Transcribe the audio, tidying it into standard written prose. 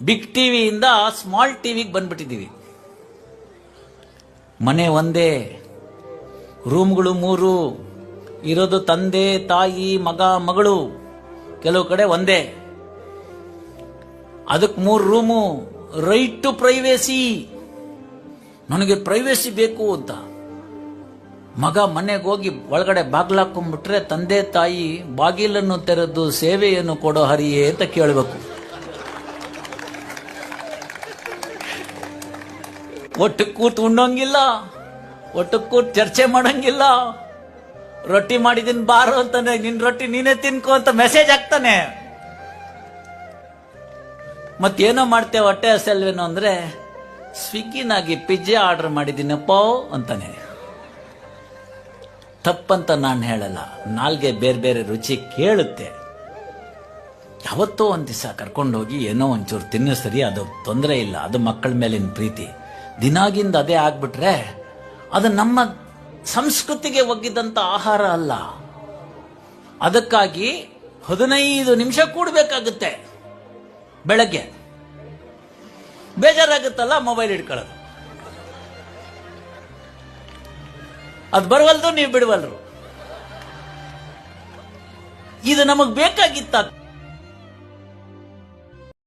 Big ಟಿವಿಯಿಂದ small ಟಿವಿಗೆ ಬಂದ್ಬಿಟ್ಟಿದ್ದೀವಿ. ಮನೆ ಒಂದೇ, ರೂಮ್ಗಳು 3, ಇರೋದು ತಂದೆ ತಾಯಿ ಮಗ ಮಗಳು, ಕೆಲವು ಕಡೆ ಒಂದೇ, ಅದಕ್ಕೆ 3 ರೂಮು. ರೈಟ್ ಟು ಪ್ರೈವೇಸಿ, ನನಗೆ ಪ್ರೈವೇಸಿ ಬೇಕು ಅಂತ. ಮಗ ಮನೆಗೆ ಹೋಗಿ ಒಳಗಡೆ ಬಾಗ್ಲಾಕೊಂಡ್ಬಿಟ್ರೆ ತಂದೆ ತಾಯಿ ಬಾಗಿಲನ್ನು ತೆರೆದು ಸೇವೆಯನ್ನು ಕೊಡೋ ಹರಿಯೇ ಅಂತ ಕೇಳಬೇಕು. ಒಟ್ಟು ಕೂತು ಉಣ್ಣೋಂಗಿಲ್ಲ, ಒಟ್ಟು ಕೂತು ಚರ್ಚೆ ಮಾಡಂಗಿಲ್ಲ. ರೊಟ್ಟಿ ಮಾಡಿದೀನಿ ಬಾರೋ ಅಂತಾನೆ, ನಿನ್ ರೊಟ್ಟಿ ನೀನೇ ತಿನ್ಕೋ ಅಂತ ಮೆಸೇಜ್ ಹಾಕ್ತಾನೆ. ಮತ್ತೇನೋ ಮಾಡ್ತೇವೆ ಹೊಟ್ಟೆ ಹಸಲ್ವೇನೋ ಅಂದ್ರೆ, ಸ್ವಿಗ್ಗಿನಾಗಿ ಪಿಜ್ಜಾ ಆರ್ಡರ್ ಮಾಡಿದ್ದೀನಪ್ಪ ಅಂತಾನೆ. ತಪ್ಪಂತ ನಾನು ಹೇಳಲ್ಲ, ನಾಲ್ಗೆ ಬೇರೆ ಬೇರೆ ರುಚಿ ಕೇಳುತ್ತೆ. ಯಾವತ್ತೋ ಒಂದ್ ದಿವಸ ಕರ್ಕೊಂಡೋಗಿ ಏನೋ ಒಂಚೂರು ತಿನ್ನಿಸ್ರಿ, ಅದು ತೊಂದರೆ ಇಲ್ಲ, ಅದು ಮಕ್ಕಳ ಮೇಲಿನ ಪ್ರೀತಿ. ದಿನಾಗಿಂದ ಅದೇ ಆಗ್ಬಿಟ್ರೆ ಅದು ನಮ್ಮ ಸಂಸ್ಕೃತಿಗೆ ಒಗ್ಗಿದಂತ ಆಹಾರ ಅಲ್ಲ. ಅದಕ್ಕಾಗಿ 15 ನಿಮಿಷ ಕೂಡಬೇಕಾಗುತ್ತೆ. ಬೆಳಗ್ಗೆ ಬೇಜಾರಾಗುತ್ತಲ್ಲ, ಮೊಬೈಲ್ ಇಟ್ಕೊಳ್ಳೋದು. ಅದು ಬರವಲ್ದು, ನೀವು ಬಿಡವಲ್ರು. ಇದು ನಮಗ್ ಬೇಕಾಗಿತ್ತ?